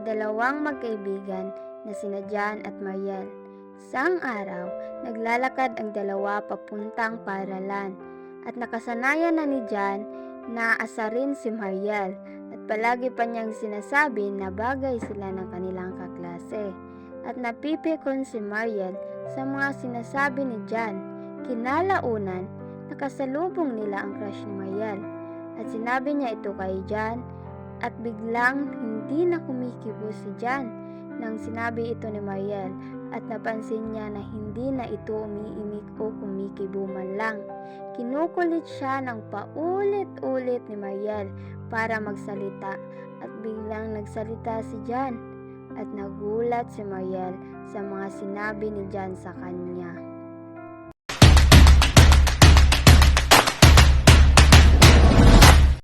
dalawang magkaibigan na sina Jan at Mariel. Isang araw, naglalakad ang dalawa papuntang paaralan at nakasanayan na ni Jan na asarin si Mariel at palagi pa niyang sinasabi na bagay sila ng kanilang kaklase. At napipikon si Mariel sa mga sinasabi ni Jan. Kinalaunan, nakasalubong nila ang crush ni Mariel at sinabi niya ito kay Jan at biglang hindi na kumikibo si Jan nang sinabi ito ni Mariel at napansin niya na hindi na ito umiimik o kumikibo man lang. Kinukulit siya ng paulit-ulit ni Mariel para magsalita at biglang nagsalita si Jan at nagulat si Mariel sa mga sinabi ni Jan sa kanya.